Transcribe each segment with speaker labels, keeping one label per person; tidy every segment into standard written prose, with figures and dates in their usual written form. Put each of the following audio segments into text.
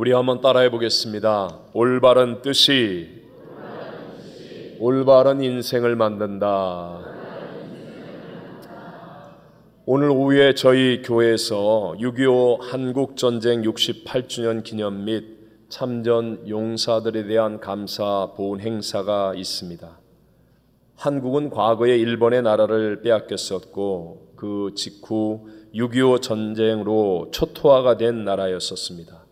Speaker 1: 우리 한번 따라해 보겠습니다. 올바른 뜻이 올바른 인생을 만든다. 오늘 오후에 저희 교회에서 6.25 한국전쟁 68주년 기념 및 참전 용사들에 대한 감사 보훈 행사가 있습니다. 한국은 과거에 일본의 나라를 빼앗겼었고 그 직후 6.25 전쟁으로 초토화가 된 나라였었습니다.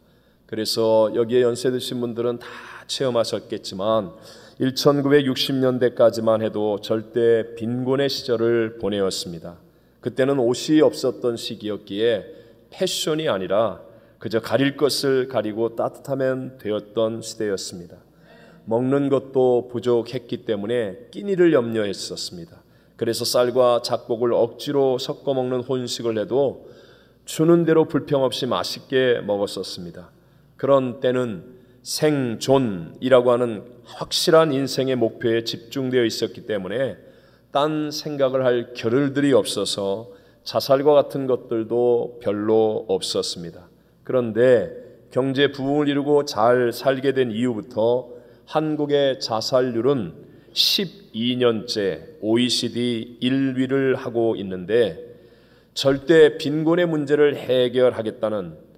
Speaker 1: 그래서 여기에 연세 드신 분들은 다 체험하셨겠지만 1960년대까지만 해도 절대 빈곤의 시절을 보내었습니다. 그때는 옷이 없었던 시기였기에 패션이 아니라 그저 가릴 것을 가리고 따뜻하면 되었던 시대였습니다. 먹는 것도 부족했기 때문에 끼니를 염려했었습니다. 그래서 쌀과 잡곡을 억지로 섞어 먹는 혼식을 해도 주는 대로 불평 없이 맛있게 먹었었습니다. 그런 때는 생존이라고 하는 확실한 인생의 목표에 집중되어 있었기 때문에 딴 생각을 할 겨를들이 없어서 자살과 같은 것들도 별로 없었습니다. 그런데 경제 부흥을 이루고 잘 살게 된 이후부터 한국의 자살률은 12년째 OECD 1위를 하고 있는데 절대 빈곤의 문제를 해결하겠다는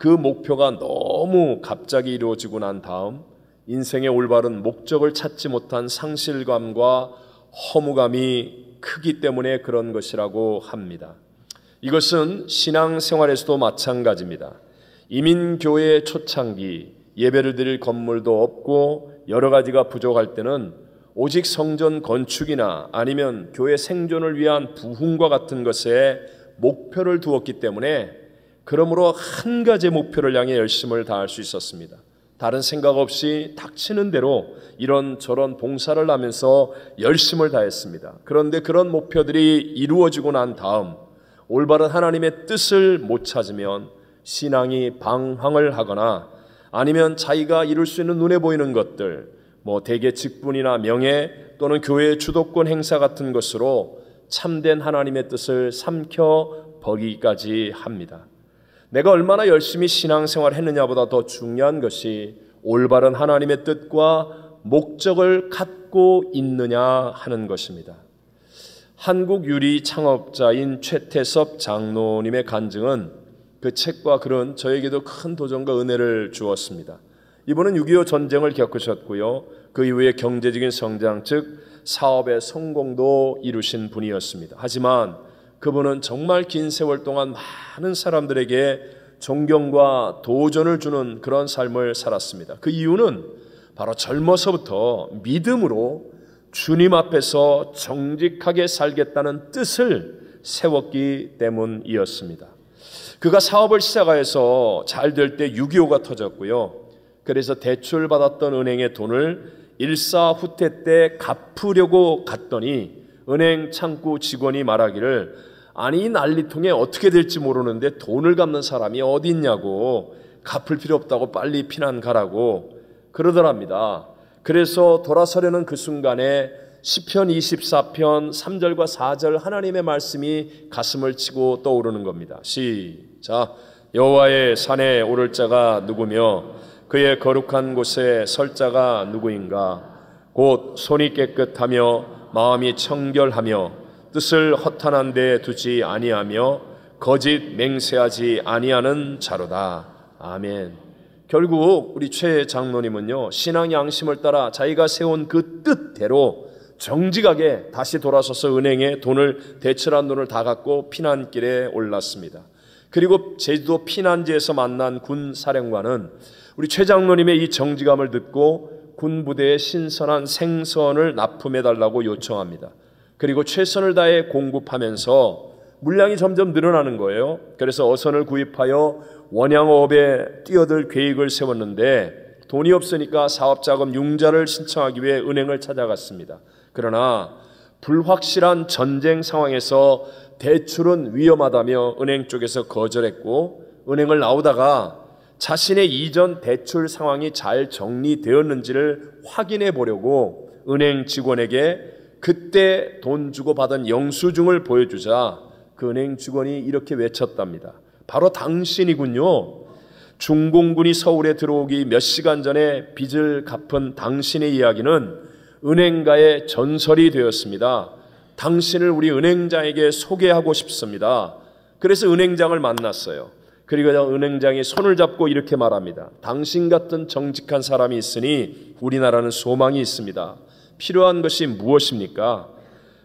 Speaker 1: 그 목표가 너무 갑자기 이루어지고 난 다음 인생의 올바른 목적을 찾지 못한 상실감과 허무감이 크기 때문에 그런 것이라고 합니다. 이것은 신앙생활에서도 마찬가지입니다. 이민교회의 초창기 예배를 드릴 건물도 없고 여러 가지가 부족할 때는 오직 성전 건축이나 아니면 교회 생존을 위한 부흥과 같은 것에 목표를 두었기 때문에 그러므로 한 가지 목표를 향해 열심을 다할 수 있었습니다. 다른 생각 없이 닥치는 대로 이런저런 봉사를 하면서 열심을 다했습니다. 그런데 그런 목표들이 이루어지고 난 다음 올바른 하나님의 뜻을 못 찾으면 신앙이 방황을 하거나 아니면 자기가 이룰 수 있는 눈에 보이는 것들, 대개 직분이나 명예 또는 교회의 주도권 행사 같은 것으로 참된 하나님의 뜻을 삼켜 버리기까지 합니다. 내가 얼마나 열심히 신앙생활을 했느냐보다 더 중요한 것이 올바른 하나님의 뜻과 목적을 갖고 있느냐 하는 것입니다. 한국 유리 창업자인 최태섭 장로님의 간증은 그 책과 글은 저에게도 큰 도전과 은혜를 주었습니다. 이분은 6.25 전쟁을 겪으셨고요. 그 이후에 경제적인 성장, 즉 사업의 성공도 이루신 분이었습니다. 하지만 그분은 정말 긴 세월 동안 많은 사람들에게 존경과 도전을 주는 그런 삶을 살았습니다. 그 이유는 바로 젊어서부터 믿음으로 주님 앞에서 정직하게 살겠다는 뜻을 세웠기 때문이었습니다. 그가 사업을 시작해서 잘 될 때 6.25가 터졌고요. 그래서 대출받았던 은행의 돈을 일사후퇴 때 갚으려고 갔더니 은행 창구 직원이 말하기를 아니 이 난리통에 어떻게 될지 모르는데 돈을 갚는 사람이 어디 있냐고, 갚을 필요 없다고 빨리 피난 가라고 그러더랍니다. 그래서 돌아서려는 그 순간에 시편 24편 3절과 4절 하나님의 말씀이 가슴을 치고 떠오르는 겁니다. 시작. 여호와의 산에 오를 자가 누구며 그의 거룩한 곳에 설 자가 누구인가. 곧 손이 깨끗하며 마음이 청결하며 뜻을 허탄한 데 두지 아니하며 거짓 맹세하지 아니하는 자로다. 아멘. 결국 우리 최 장로님은요, 신앙 양심을 따라 자기가 세운 그 뜻대로 정직하게 다시 돌아서서 은행에 대출한 돈을 다 갚고 피난길에 올랐습니다. 그리고 제주도 피난지에서 만난 군 사령관은 우리 최 장로님의 이 정직함을 듣고 군부대에 신선한 생선을 납품해달라고 요청합니다. 그리고 최선을 다해 공급하면서 물량이 점점 늘어나는 거예요. 그래서 어선을 구입하여 원양어업에 뛰어들 계획을 세웠는데 돈이 없으니까 사업자금 융자를 신청하기 위해 은행을 찾아갔습니다. 그러나 불확실한 전쟁 상황에서 대출은 위험하다며 은행 쪽에서 거절했고, 은행을 나오다가 자신의 이전 대출 상황이 잘 정리되었는지를 확인해 보려고 은행 직원에게 그때 돈 주고 받은 영수증을 보여주자 그 은행 직원이 이렇게 외쳤답니다. 바로 당신이군요. 중공군이 서울에 들어오기 몇 시간 전에 빚을 갚은 당신의 이야기는 은행가의 전설이 되었습니다. 당신을 우리 은행장에게 소개하고 싶습니다. 그래서 은행장을 만났어요. 그리고 은행장이 손을 잡고 이렇게 말합니다. 당신 같은 정직한 사람이 있으니 우리나라는 소망이 있습니다. 필요한 것이 무엇입니까?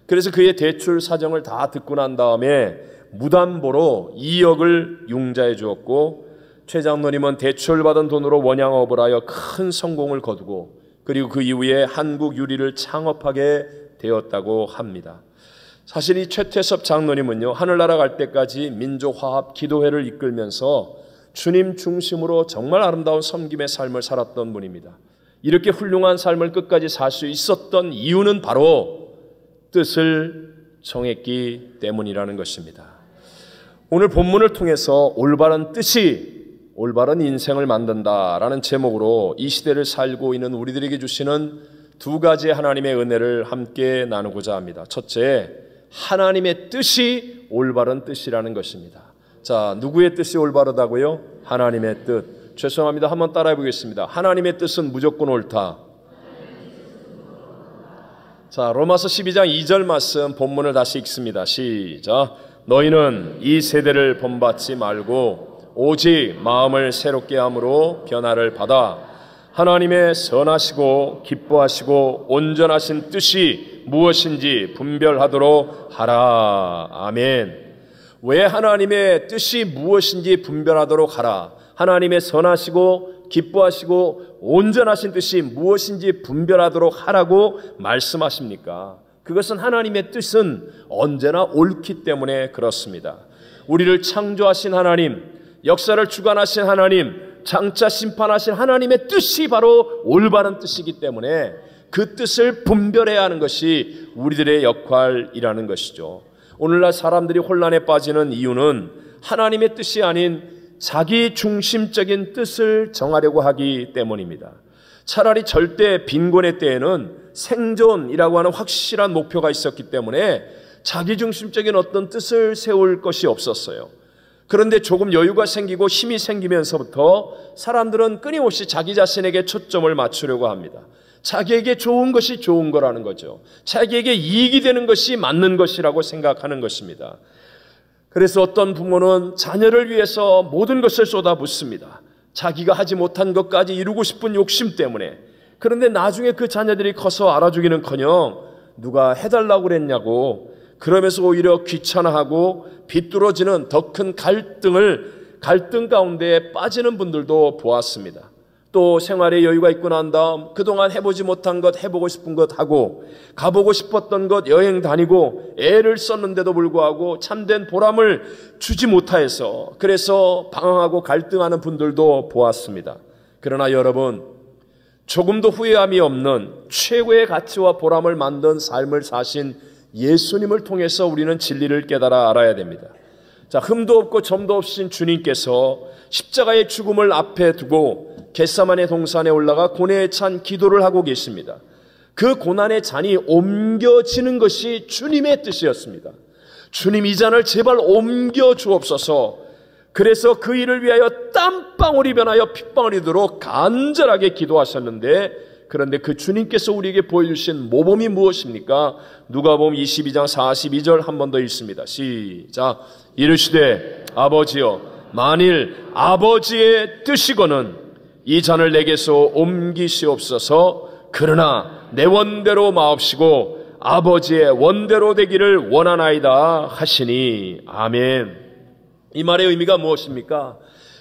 Speaker 1: 그래서 그의 대출 사정을 다 듣고 난 다음에 무담보로 2억을 융자해 주었고, 최 장로님은 대출받은 돈으로 원양업을 하여 큰 성공을 거두고, 그리고 그 이후에 한국 유리를 창업하게 되었다고 합니다. 사실 이 최태섭 장로님은요, 하늘나라 갈 때까지 민족화합 기도회를 이끌면서 주님 중심으로 정말 아름다운 섬김의 삶을 살았던 분입니다. 이렇게 훌륭한 삶을 끝까지 살 수 있었던 이유는 바로 뜻을 정했기 때문이라는 것입니다. 오늘 본문을 통해서 올바른 뜻이 올바른 인생을 만든다라는 제목으로 이 시대를 살고 있는 우리들에게 주시는 두 가지의 하나님의 은혜를 함께 나누고자 합니다. 첫째, 하나님의 뜻이 올바른 뜻이라는 것입니다. 자, 누구의 뜻이 올바르다고요? 하나님의 뜻. 죄송합니다. 한번 따라해 보겠습니다. 하나님의 뜻은 무조건 옳다. 자, 로마서 12장 2절 말씀 본문을 다시 읽습니다. 시작. 너희는 이 세대를 본받지 말고 오직 마음을 새롭게 함으로 변화를 받아 하나님의 선하시고 기뻐하시고 온전하신 뜻이 무엇인지 분별하도록 하라. 아멘. 왜 하나님의 뜻이 무엇인지 분별하도록 하라. 하나님의 선하시고 기뻐하시고 온전하신 뜻이 무엇인지 분별하도록 하라고 말씀하십니까? 그것은 하나님의 뜻은 언제나 옳기 때문에 그렇습니다. 우리를 창조하신 하나님, 역사를 주관하신 하나님, 장차 심판하신 하나님의 뜻이 바로 올바른 뜻이기 때문에 그 뜻을 분별해야 하는 것이 우리들의 역할이라는 것이죠. 오늘날 사람들이 혼란에 빠지는 이유는 하나님의 뜻이 아닌 자기 중심적인 뜻을 정하려고 하기 때문입니다. 차라리 절대 빈곤의 때에는 생존이라고 하는 확실한 목표가 있었기 때문에 자기 중심적인 어떤 뜻을 세울 것이 없었어요. 그런데 조금 여유가 생기고 힘이 생기면서부터 사람들은 끊임없이 자기 자신에게 초점을 맞추려고 합니다. 자기에게 좋은 것이 좋은 거라는 거죠. 자기에게 이익이 되는 것이 맞는 것이라고 생각하는 것입니다. 그래서 어떤 부모는 자녀를 위해서 모든 것을 쏟아붓습니다. 자기가 하지 못한 것까지 이루고 싶은 욕심 때문에. 그런데 나중에 그 자녀들이 커서 알아주기는커녕 누가 해달라고 그랬냐고, 그러면서 오히려 귀찮아하고 비뚤어지는 더 큰 갈등 가운데 빠지는 분들도 보았습니다. 또 생활에 여유가 있고 난 다음 그동안 해보지 못한 것, 해보고 싶은 것 하고, 가보고 싶었던 것 여행 다니고 애를 썼는데도 불구하고 참된 보람을 주지 못하여서 그래서 방황하고 갈등하는 분들도 보았습니다. 그러나 여러분, 조금도 후회함이 없는 최고의 가치와 보람을 만든 삶을 사신 예수님을 통해서 우리는 진리를 깨달아 알아야 됩니다. 자, 흠도 없고 점도 없으신 주님께서 십자가의 죽음을 앞에 두고 겟세마네 동산에 올라가 고뇌에 찬 기도를 하고 계십니다. 그 고난의 잔이 옮겨지는 것이 주님의 뜻이었습니다. 주님, 이 잔을 제발 옮겨 주옵소서. 그래서 그 일을 위하여 땀방울이 변하여 핏방울이도록 간절하게 기도하셨는데, 그런데 그 주님께서 우리에게 보여주신 모범이 무엇입니까? 누가복음 22장 42절 한 번 더 읽습니다. 시작. 이르시되 아버지여, 만일 아버지의 뜻이거는 이 잔을 내게서 옮기시옵소서. 그러나 내 원대로 마옵시고 아버지의 원대로 되기를 원하나이다 하시니. 아멘. 이 말의 의미가 무엇입니까?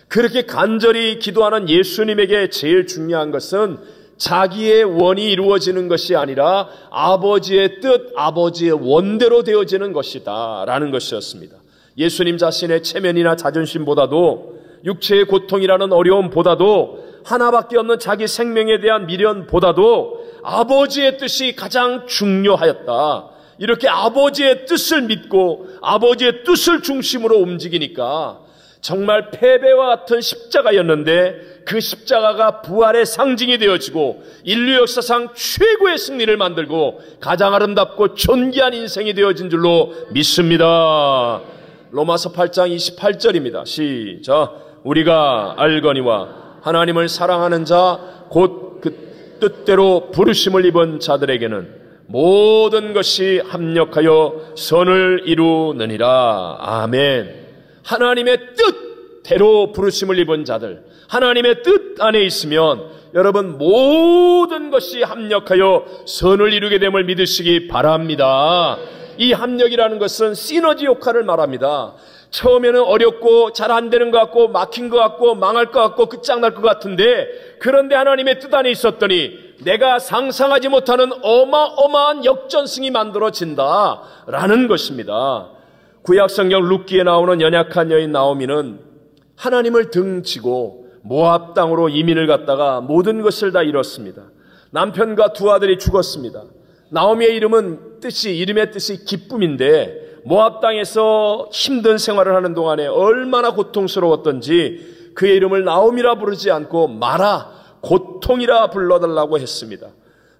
Speaker 1: 그렇게 간절히 기도하는 예수님에게 제일 중요한 것은 자기의 원이 이루어지는 것이 아니라 아버지의 뜻, 아버지의 원대로 되어지는 것이다 라는 것이었습니다. 예수님 자신의 체면이나 자존심보다도, 육체의 고통이라는 어려움보다도, 하나밖에 없는 자기 생명에 대한 미련보다도 아버지의 뜻이 가장 중요하였다. 이렇게 아버지의 뜻을 믿고 아버지의 뜻을 중심으로 움직이니까 정말 패배와 같은 십자가였는데 그 십자가가 부활의 상징이 되어지고 인류 역사상 최고의 승리를 만들고 가장 아름답고 존귀한 인생이 되어진 줄로 믿습니다. 로마서 8장 28절입니다. 시작. 우리가 알거니와 하나님을 사랑하는 자 곧 그 뜻대로 부르심을 입은 자들에게는 모든 것이 합력하여 선을 이루느니라. 아멘. 하나님의 뜻대로 부르심을 입은 자들, 하나님의 뜻 안에 있으면 여러분 모든 것이 합력하여 선을 이루게 됨을 믿으시기 바랍니다. 이 합력이라는 것은 시너지 효과를 말합니다. 처음에는 어렵고 잘 안 되는 것 같고 막힌 것 같고 망할 것 같고 끝장날 것 같은데, 그런데 하나님의 뜻 안에 있었더니 내가 상상하지 못하는 어마어마한 역전승이 만들어진다라는 것입니다. 구약성경 룻기에 나오는 연약한 여인 나오미는 하나님을 등지고 모압 땅으로 이민을 갔다가 모든 것을 다 잃었습니다. 남편과 두 아들이 죽었습니다. 나오미의 이름의 뜻이 기쁨인데, 모압 땅에서 힘든 생활을 하는 동안에 얼마나 고통스러웠던지 그의 이름을 나오미라 부르지 않고 마라, 고통이라 불러달라고 했습니다.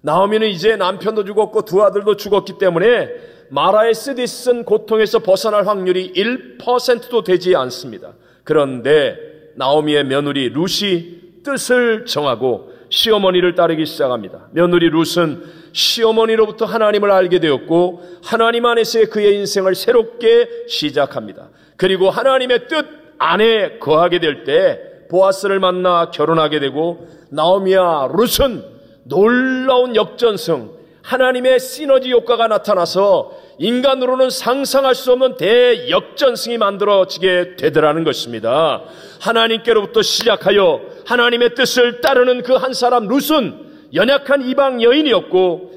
Speaker 1: 나오미는 이제 남편도 죽었고 두 아들도 죽었기 때문에 마라의 쓰디쓴 고통에서 벗어날 확률이 1%도 되지 않습니다. 그런데 나오미의 며느리 룻이 뜻을 정하고 시어머니를 따르기 시작합니다. 며느리 룻은 시어머니로부터 하나님을 알게 되었고 하나님 안에서의 그의 인생을 새롭게 시작합니다. 그리고 하나님의 뜻 안에 거하게 될 때 보아스를 만나 결혼하게 되고, 나오미와 룻은 놀라운 역전승, 하나님의 시너지 효과가 나타나서 인간으로는 상상할 수 없는 대역전승이 만들어지게 되더라는 것입니다. 하나님께로부터 시작하여 하나님의 뜻을 따르는 그 한 사람 룻은 연약한 이방 여인이었고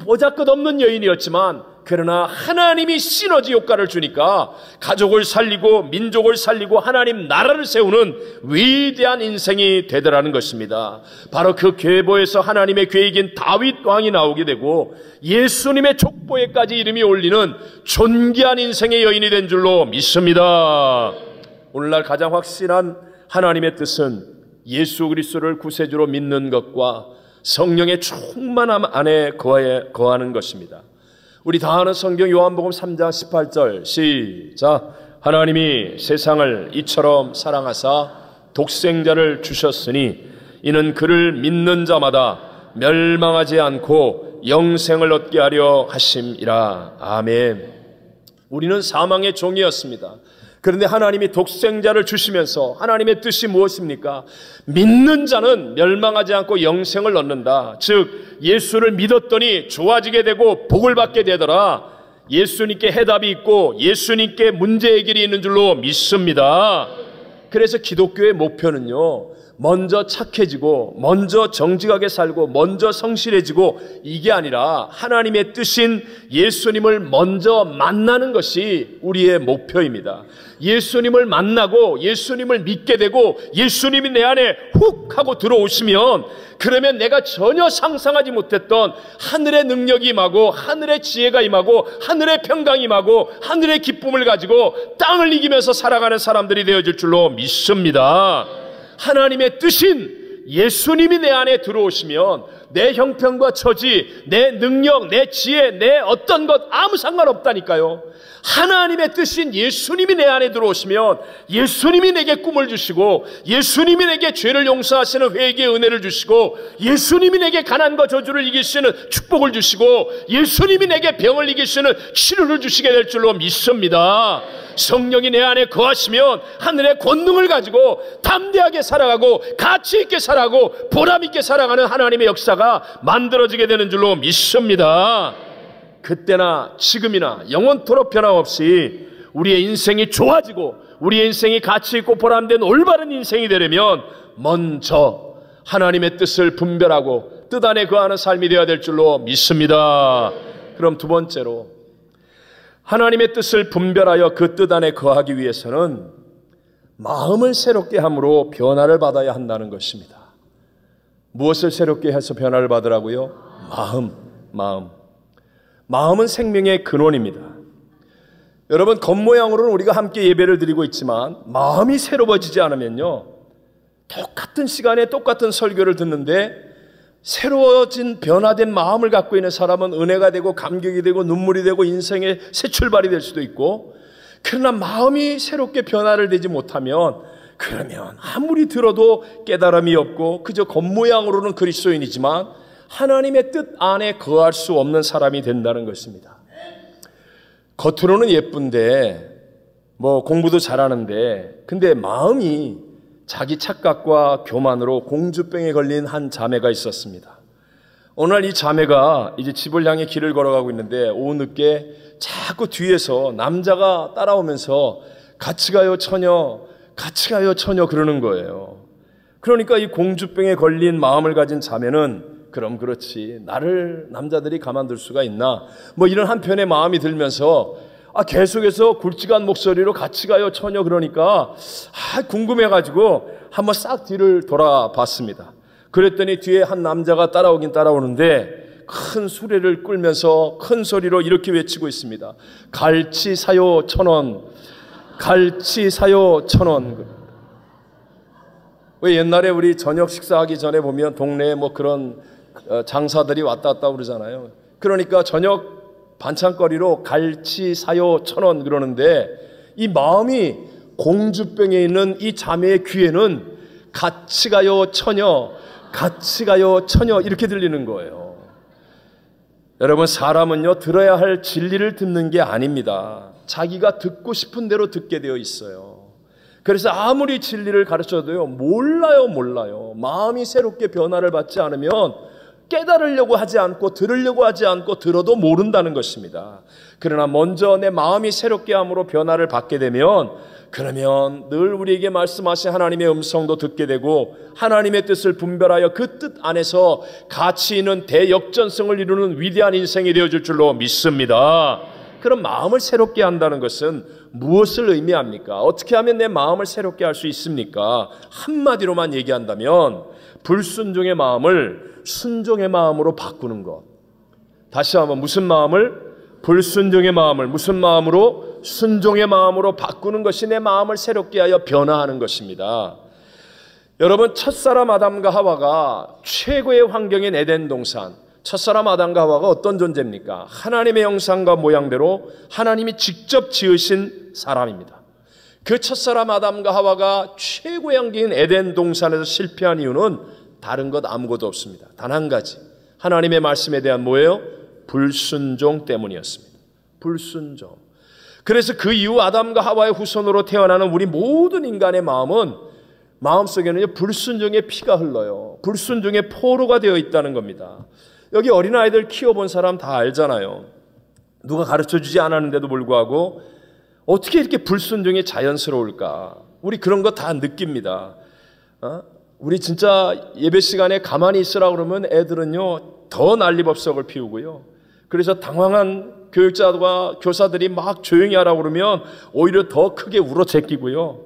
Speaker 1: 보잘것없는 여인이었지만, 그러나 하나님이 시너지 효과를 주니까 가족을 살리고 민족을 살리고 하나님 나라를 세우는 위대한 인생이 되더라는 것입니다. 바로 그 계보에서 하나님의 계획인 다윗 왕이 나오게 되고 예수님의 족보에까지 이름이 올리는 존귀한 인생의 여인이 된 줄로 믿습니다. 오늘날 가장 확실한 하나님의 뜻은 예수 그리스도를 구세주로 믿는 것과 성령의 충만함 안에 거하는 것입니다. 우리 다 아는 성경 요한복음 3장 18절 시작. 하나님이 세상을 이처럼 사랑하사 독생자를 주셨으니 이는 그를 믿는 자마다 멸망하지 않고 영생을 얻게 하려 하심이라. 아멘. 우리는 사망의 종이었습니다. 그런데 하나님이 독생자를 주시면서 하나님의 뜻이 무엇입니까? 믿는 자는 멸망하지 않고 영생을 얻는다. 즉 예수를 믿었더니 좋아지게 되고 복을 받게 되더라. 예수님께 해답이 있고 예수님께 문제 해결이 있는 줄로 믿습니다. 그래서 기독교의 목표는요, 먼저 착해지고 먼저 정직하게 살고 먼저 성실해지고 이게 아니라 하나님의 뜻인 예수님을 먼저 만나는 것이 우리의 목표입니다. 예수님을 만나고 예수님을 믿게 되고 예수님이 내 안에 훅 하고 들어오시면, 그러면 내가 전혀 상상하지 못했던 하늘의 능력이 임하고 하늘의 지혜가 임하고 하늘의 평강이 임하고 하늘의 기쁨을 가지고 땅을 이기면서 살아가는 사람들이 되어질 줄로 믿습니다. 하나님의 뜻인 예수님이 내 안에 들어오시면 내 형편과 처지, 내 능력, 내 지혜, 내 어떤 것 아무 상관없다니까요. 하나님의 뜻인 예수님이 내 안에 들어오시면 예수님이 내게 꿈을 주시고 예수님이 내게 죄를 용서하시는 회개의 은혜를 주시고 예수님이 내게 가난과 저주를 이기시는 축복을 주시고 예수님이 내게 병을 이기시는 치료를 주시게 될 줄로 믿습니다. 성령이 내 안에 거하시면 하늘의 권능을 가지고 담대하게 살아가고 가치 있게 살아가고 보람 있게 살아가는 하나님의 역사가 만들어지게 되는 줄로 믿습니다. 그때나 지금이나 영원토록 변함없이 우리의 인생이 좋아지고 우리의 인생이 가치 있고 보람된 올바른 인생이 되려면 먼저 하나님의 뜻을 분별하고 뜻 안에 거하는 삶이 되어야 될 줄로 믿습니다. 그럼 두 번째로, 하나님의 뜻을 분별하여 그 뜻 안에 거하기 위해서는 마음을 새롭게 함으로 변화를 받아야 한다는 것입니다. 무엇을 새롭게 해서 변화를 받으라고요? 마음은 생명의 근원입니다. 여러분, 겉모양으로는 우리가 함께 예배를 드리고 있지만 마음이 새로워지지 않으면요, 똑같은 시간에 똑같은 설교를 듣는데 새로워진 변화된 마음을 갖고 있는 사람은 은혜가 되고 감격이 되고 눈물이 되고 인생의 새 출발이 될 수도 있고, 그러나 마음이 새롭게 변화를 되지 못하면 그러면 아무리 들어도 깨달음이 없고 그저 겉모양으로는 그리스도인이지만 하나님의 뜻 안에 거할 수 없는 사람이 된다는 것입니다. 겉으로는 예쁜데 공부도 잘하는데 근데 마음이 자기 착각과 교만으로 공주병에 걸린 한 자매가 있었습니다. 어느 날 이 자매가 이제 집을 향해 길을 걸어가고 있는데 오후 늦게 자꾸 뒤에서 남자가 따라오면서 같이 가요 처녀, 같이 가요 처녀 그러는 거예요. 그러니까 이 공주병에 걸린 마음을 가진 자매는 그럼 그렇지 나를 남자들이 가만둘 수가 있나 이런 한편의 마음이 들면서 계속해서 굵직한 목소리로 같이 가요 처녀 그러니까 궁금해가지고 한번 싹 뒤를 돌아봤습니다. 그랬더니 뒤에 한 남자가 따라오긴 따라오는데 큰 수레를 끌면서 큰 소리로 이렇게 외치고 있습니다. 갈치 사요 1,000원, 갈치 사요 1,000원. 왜 옛날에 우리 저녁 식사하기 전에 보면 동네에 그런 장사들이 왔다 갔다 그러잖아요. 그러니까 저녁 반찬거리로 갈치 사요 1,000원 그러는데 이 마음이 공주병에 있는 이 자매의 귀에는 같이 가요 처녀, 같이 가요 처녀 이렇게 들리는 거예요. 여러분 사람은요 들어야 할 진리를 듣는 게 아닙니다. 자기가 듣고 싶은 대로 듣게 되어 있어요. 그래서 아무리 진리를 가르쳐도요 몰라요. 마음이 새롭게 변화를 받지 않으면 깨달으려고 하지 않고 들으려고 하지 않고 들어도 모른다는 것입니다. 그러나 먼저 내 마음이 새롭게 함으로 변화를 받게 되면 그러면 늘 우리에게 말씀하신 하나님의 음성도 듣게 되고 하나님의 뜻을 분별하여 그 뜻 안에서 가치 있는 대역전성을 이루는 위대한 인생이 되어질 줄로 믿습니다. 그럼 마음을 새롭게 한다는 것은 무엇을 의미합니까? 어떻게 하면 내 마음을 새롭게 할 수 있습니까? 한마디로만 얘기한다면 불순종의 마음을 순종의 마음으로 바꾸는 것. 다시 한번 무슨 마음을? 불순종의 마음을 무슨 마음으로? 순종의 마음으로 바꾸는 것이 내 마음을 새롭게 하여 변화하는 것입니다. 여러분 첫사람 아담과 하와가 최고의 환경인 에덴 동산, 첫사람 아담과 하와가 어떤 존재입니까? 하나님의 형상과 모양대로 하나님이 직접 지으신 사람입니다. 그 첫사람 아담과 하와가 최고의 환경인 에덴 동산에서 실패한 이유는 다른 것 아무것도 없습니다. 단 한 가지, 하나님의 말씀에 대한 뭐예요? 불순종 때문이었습니다. 불순종. 그래서 그 이후 아담과 하와의 후손으로 태어나는 우리 모든 인간의 마음속에는 불순종의 피가 흘러요. 불순종의 포로가 되어 있다는 겁니다. 여기 어린아이들 키워본 사람 다 알잖아요. 누가 가르쳐주지 않았는데도 불구하고 어떻게 이렇게 불순종이 자연스러울까? 우리 그런 거 다 느낍니다. 우리 진짜 예배 시간에 가만히 있으라 그러면 애들은요 더 난리법석을 피우고요. 그래서 당황한 교육자와 교사들이 막 조용히 하라고 그러면 오히려 더 크게 울어 제끼고요.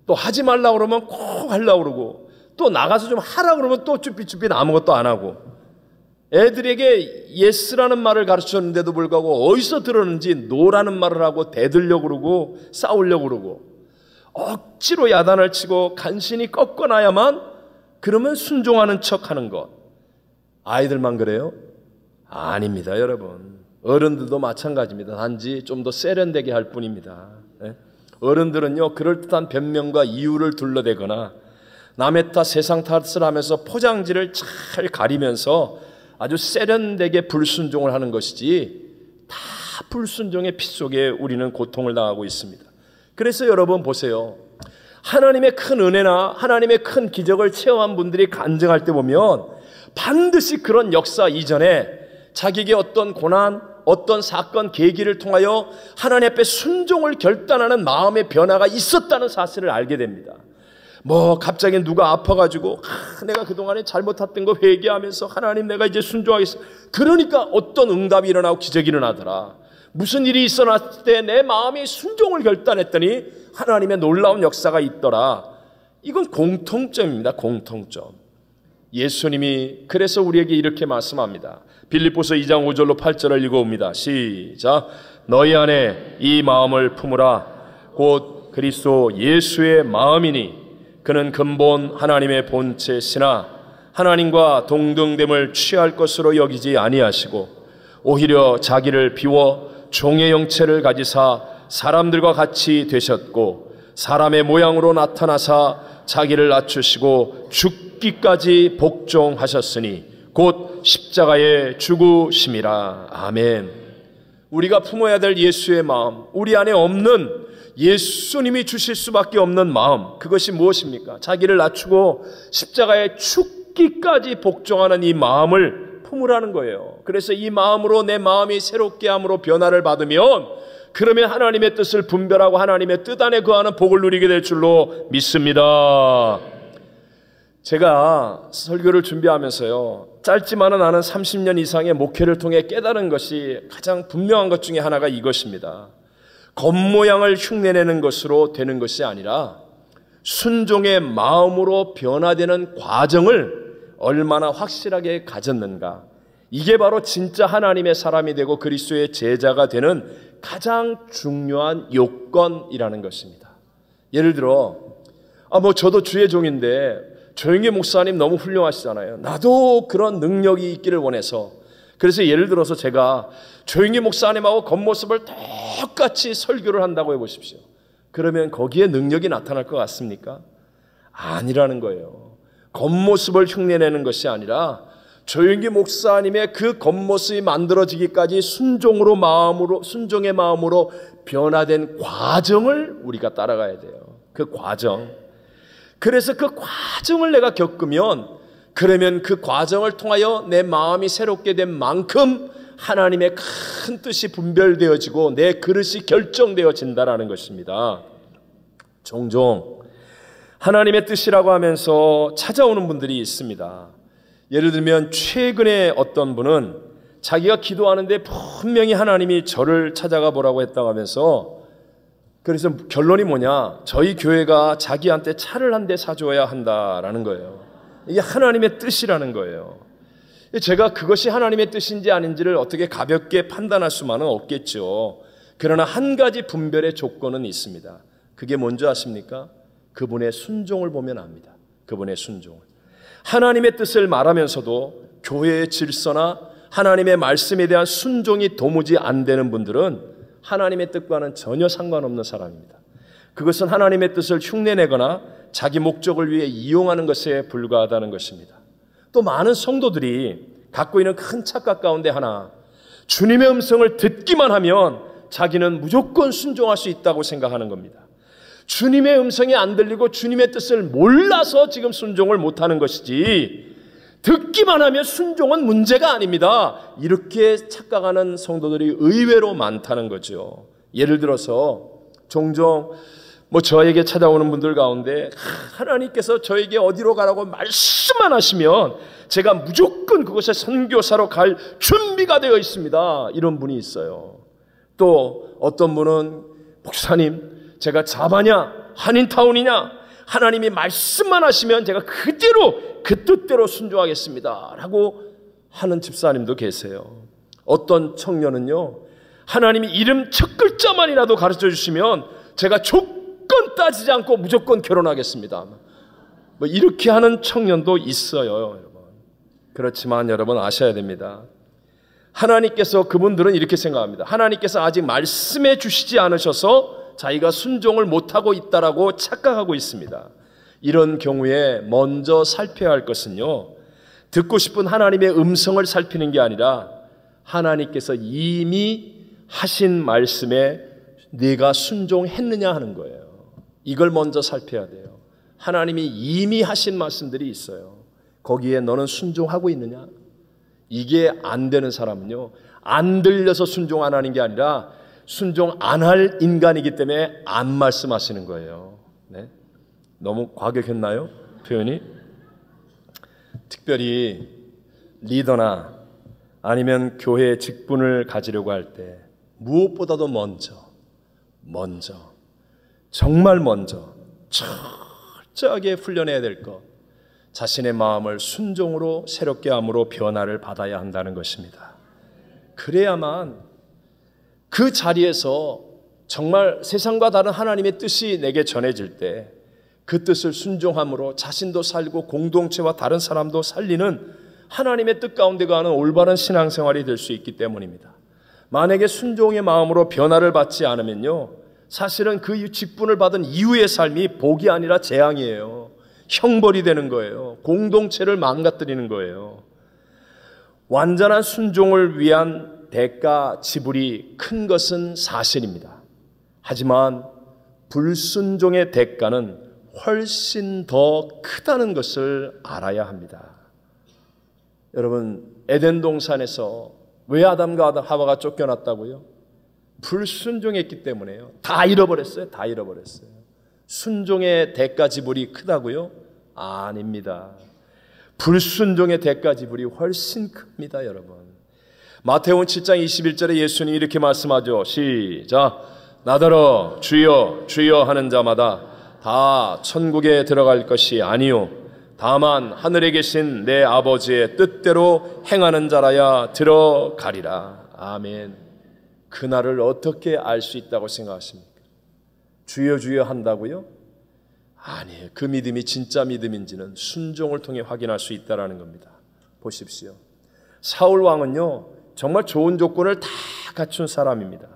Speaker 1: 또 하지 말라고 그러면 꼭 하려고 그러고 또 나가서 좀 하라고 그러면 또 쭈삣쭈삣 아무것도 안 하고 애들에게 예스라는 말을 가르쳤는데도 불구하고 어디서 들었는지 노라는 말을 하고 대들려고 그러고 싸우려고 그러고 억지로 야단을 치고 간신히 꺾어놔야만 그러면 순종하는 척하는 것. 아이들만 그래요? 아닙니다, 여러분. 어른들도 마찬가지입니다. 단지 좀 더 세련되게 할 뿐입니다. 어른들은요 그럴듯한 변명과 이유를 둘러대거나 남의 탓 세상 탓을 하면서 포장지를 잘 가리면서 아주 세련되게 불순종을 하는 것이지 다 불순종의 피 속에 우리는 고통을 당하고 있습니다. 그래서 여러분 보세요. 하나님의 큰 은혜나 하나님의 큰 기적을 체험한 분들이 간증할 때 보면 반드시 그런 역사 이전에 자기에게 어떤 고난, 어떤 사건, 계기를 통하여 하나님 앞에 순종을 결단하는 마음의 변화가 있었다는 사실을 알게 됩니다. 갑자기 누가 아파가지고 내가 그동안에 잘못했던 거 회개하면서 하나님 내가 이제 순종하겠어. 그러니까 어떤 응답이 일어나고 기적이 일어나더라. 무슨 일이 있어났을 때 내 마음이 순종을 결단했더니 하나님의 놀라운 역사가 있더라. 이건 공통점입니다. 공통점. 예수님이 그래서 우리에게 이렇게 말씀합니다. 빌립보서 2장 5절로 8절을 읽어옵니다. 시작. 너희 안에 이 마음을 품으라. 곧 그리스도 예수의 마음이니 그는 근본 하나님의 본체시나 하나님과 동등됨을 취할 것으로 여기지 아니하시고 오히려 자기를 비워 종의 형체를 가지사 사람들과 같이 되셨고 사람의 모양으로 나타나사 자기를 낮추시고 죽기까지 복종하셨으니 곧 십자가에 죽으심이라. 아멘. 우리가 품어야 될 예수의 마음, 우리 안에 없는 예수님이 주실 수밖에 없는 마음, 그것이 무엇입니까? 자기를 낮추고 십자가에 죽기까지 복종하는 이 마음을 품으라는 거예요. 그래서 이 마음으로 내 마음이 새롭게 함으로 변화를 받으면, 그러면 하나님의 뜻을 분별하고 하나님의 뜻 안에 거하는 복을 누리게 될 줄로 믿습니다. 제가 설교를 준비하면서요, 짧지만은 않은 30년 이상의 목회를 통해 깨달은 것이 가장 분명한 것 중에 하나가 이것입니다. 겉모양을 흉내내는 것으로 되는 것이 아니라 순종의 마음으로 변화되는 과정을 얼마나 확실하게 가졌는가, 이게 바로 진짜 하나님의 사람이 되고 그리스도의 제자가 되는 가장 중요한 요건이라는 것입니다. 예를 들어 저도 주의 종인데 조영기 목사님 너무 훌륭하시잖아요. 나도 그런 능력이 있기를 원해서, 그래서 예를 들어서 제가 조영기 목사님하고 겉모습을 똑같이 설교를 한다고 해보십시오. 그러면 거기에 능력이 나타날 것 같습니까? 아니라는 거예요. 겉모습을 흉내내는 것이 아니라 조영기 목사님의 그 겉모습이 만들어지기까지 순종의 마음으로 변화된 과정을 우리가 따라가야 돼요. 그 과정. 그래서 그 과정을 내가 겪으면, 그러면 그 과정을 통하여 내 마음이 새롭게 된 만큼 하나님의 큰 뜻이 분별되어지고 내 그릇이 결정되어진다라는 것입니다. 종종 하나님의 뜻이라고 하면서 찾아오는 분들이 있습니다. 예를 들면 최근에 어떤 분은 자기가 기도하는데 분명히 하나님이 저를 찾아가 보라고 했다고 하면서, 그래서 결론이 뭐냐, 저희 교회가 자기한테 차를 한 대 사줘야 한다라는 거예요. 이게 하나님의 뜻이라는 거예요. 제가 그것이 하나님의 뜻인지 아닌지를 어떻게 가볍게 판단할 수만은 없겠죠. 그러나 한 가지 분별의 조건은 있습니다. 그게 뭔지 아십니까? 그분의 순종을 보면 압니다. 그분의 순종을. 하나님의 뜻을 말하면서도 교회의 질서나 하나님의 말씀에 대한 순종이 도무지 안 되는 분들은 하나님의 뜻과는 전혀 상관없는 사람입니다. 그것은 하나님의 뜻을 흉내내거나 자기 목적을 위해 이용하는 것에 불과하다는 것입니다. 또 많은 성도들이 갖고 있는 큰 착각 가운데 하나, 주님의 음성을 듣기만 하면 자기는 무조건 순종할 수 있다고 생각하는 겁니다. 주님의 음성이 안 들리고 주님의 뜻을 몰라서 지금 순종을 못하는 것이지, 듣기만 하면 순종은 문제가 아닙니다. 이렇게 착각하는 성도들이 의외로 많다는 거죠. 예를 들어서 종종 저에게 찾아오는 분들 가운데 하나님께서 저에게 어디로 가라고 말씀만 하시면 제가 무조건 그곳에 선교사로 갈 준비가 되어 있습니다. 이런 분이 있어요. 또 어떤 분은 목사님, 제가 자바냐 한인타운이냐 하나님이 말씀만 하시면 제가 그대로 그 뜻대로 순종하겠습니다 라고 하는 집사님도 계세요. 어떤 청년은요, 하나님이 이름 첫 글자만이라도 가르쳐 주시면 제가 조건 따지지 않고 무조건 결혼하겠습니다, 이렇게 하는 청년도 있어요. 여러분, 그렇지만 여러분 아셔야 됩니다. 하나님께서, 그분들은 이렇게 생각합니다. 하나님께서 아직 말씀해 주시지 않으셔서 자기가 순종을 못하고 있다라고 착각하고 있습니다. 이런 경우에 먼저 살펴야 할 것은요, 듣고 싶은 하나님의 음성을 살피는 게 아니라 하나님께서 이미 하신 말씀에 네가 순종했느냐 하는 거예요. 이걸 먼저 살펴야 돼요. 하나님이 이미 하신 말씀들이 있어요. 거기에 너는 순종하고 있느냐? 이게 안 되는 사람은요, 안 들려서 순종 안 하는 게 아니라 순종 안 할 인간이기 때문에 안 말씀하시는 거예요. 네? 너무 과격했나요? 표현이? 특별히 리더나 아니면 교회 직분을 가지려고 할 때 무엇보다도 먼저 정말 먼저 철저하게 훈련해야 될 것, 자신의 마음을 순종으로 새롭게 함으로 변화를 받아야 한다는 것입니다. 그래야만 그 자리에서 정말 세상과 다른 하나님의 뜻이 내게 전해질 때 그 뜻을 순종함으로 자신도 살고 공동체와 다른 사람도 살리는 하나님의 뜻 가운데 가는 올바른 신앙생활이 될 수 있기 때문입니다. 만약에 순종의 마음으로 변화를 받지 않으면요, 사실은 그 직분을 받은 이후의 삶이 복이 아니라 재앙이에요. 형벌이 되는 거예요. 공동체를 망가뜨리는 거예요. 완전한 순종을 위한 대가 지불이 큰 것은 사실입니다. 하지만 불순종의 대가는 훨씬 더 크다는 것을 알아야 합니다. 여러분, 에덴 동산에서 왜 아담과 하와가 쫓겨났다고요? 불순종했기 때문에요. 다 잃어버렸어요. 다 잃어버렸어요. 순종의 대가 지불이 크다고요? 아닙니다. 불순종의 대가 지불이 훨씬 큽니다, 여러분. 마태복음 7장 21절에 예수님이 이렇게 말씀하죠. 시작. 나더러 주여 주여 하는 자마다 다 천국에 들어갈 것이 아니요 다만 하늘에 계신 내 아버지의 뜻대로 행하는 자라야 들어가리라. 아멘. 그날을 어떻게 알 수 있다고 생각하십니까? 주여 주여 한다고요? 아니에요. 그 믿음이 진짜 믿음인지는 순종을 통해 확인할 수 있다는 겁니다. 보십시오. 사울 왕은요, 정말 좋은 조건을 다 갖춘 사람입니다.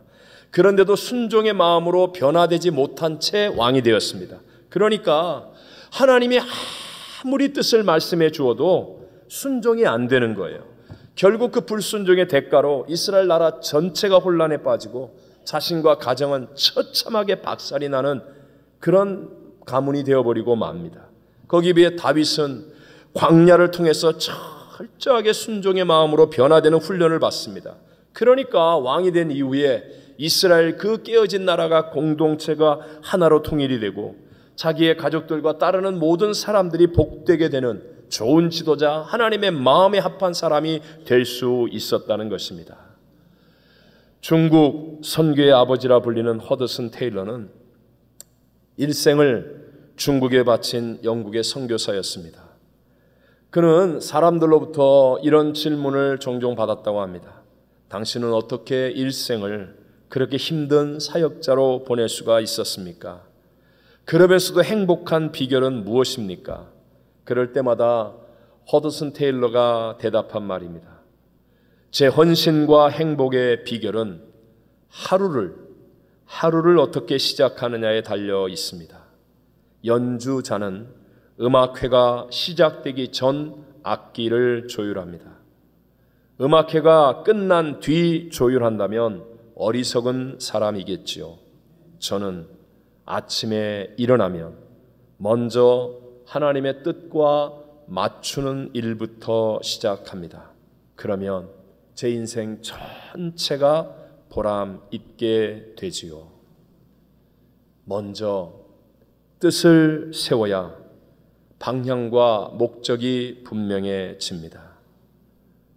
Speaker 1: 그런데도 순종의 마음으로 변화되지 못한 채 왕이 되었습니다. 그러니까 하나님이 아무리 뜻을 말씀해 주어도 순종이 안 되는 거예요. 결국 그 불순종의 대가로 이스라엘 나라 전체가 혼란에 빠지고 자신과 가정은 처참하게 박살이 나는 그런 가문이 되어버리고 맙니다. 거기에 비해 다윗은 광야를 통해서 철저하게 순종의 마음으로 변화되는 훈련을 받습니다. 그러니까 왕이 된 이후에 이스라엘 그 깨어진 나라가 공동체가 하나로 통일이 되고 자기의 가족들과 따르는 모든 사람들이 복되게 되는 좋은 지도자, 하나님의 마음에 합한 사람이 될 수 있었다는 것입니다. 중국 선교의 아버지라 불리는 허드슨 테일러는 일생을 중국에 바친 영국의 선교사였습니다. 그는 사람들로부터 이런 질문을 종종 받았다고 합니다. 당신은 어떻게 일생을 그렇게 힘든 사역자로 보낼 수가 있었습니까? 그러면서도 행복한 비결은 무엇입니까? 그럴 때마다 허드슨 테일러가 대답한 말입니다. 제 헌신과 행복의 비결은 하루를 어떻게 시작하느냐에 달려 있습니다. 연주자는 음악회가 시작되기 전 악기를 조율합니다. 음악회가 끝난 뒤 조율한다면 어리석은 사람이겠지요. 저는 아침에 일어나면 먼저 하나님의 뜻과 맞추는 일부터 시작합니다. 그러면 제 인생 전체가 보람 있게 되지요. 먼저 뜻을 세워야 방향과 목적이 분명해집니다.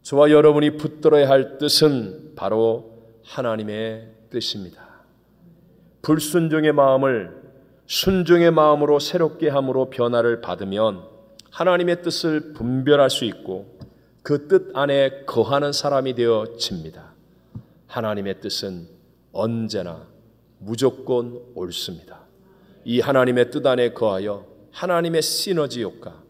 Speaker 1: 저와 여러분이 붙들어야 할 뜻은 바로 하나님의 뜻입니다. 불순종의 마음을 순종의 마음으로 새롭게 함으로 변화를 받으면 하나님의 뜻을 분별할 수 있고 그 뜻 안에 거하는 사람이 되어집니다. 하나님의 뜻은 언제나 무조건 옳습니다. 이 하나님의 뜻 안에 거하여 하나님의 시너지 효과,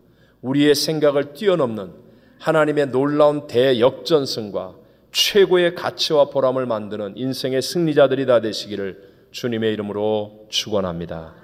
Speaker 1: 우리의 생각을 뛰어넘는 하나님의 놀라운 대역전성과 최고의 가치와 보람을 만드는 인생의 승리자들이 다 되시기를 주님의 이름으로 축원합니다.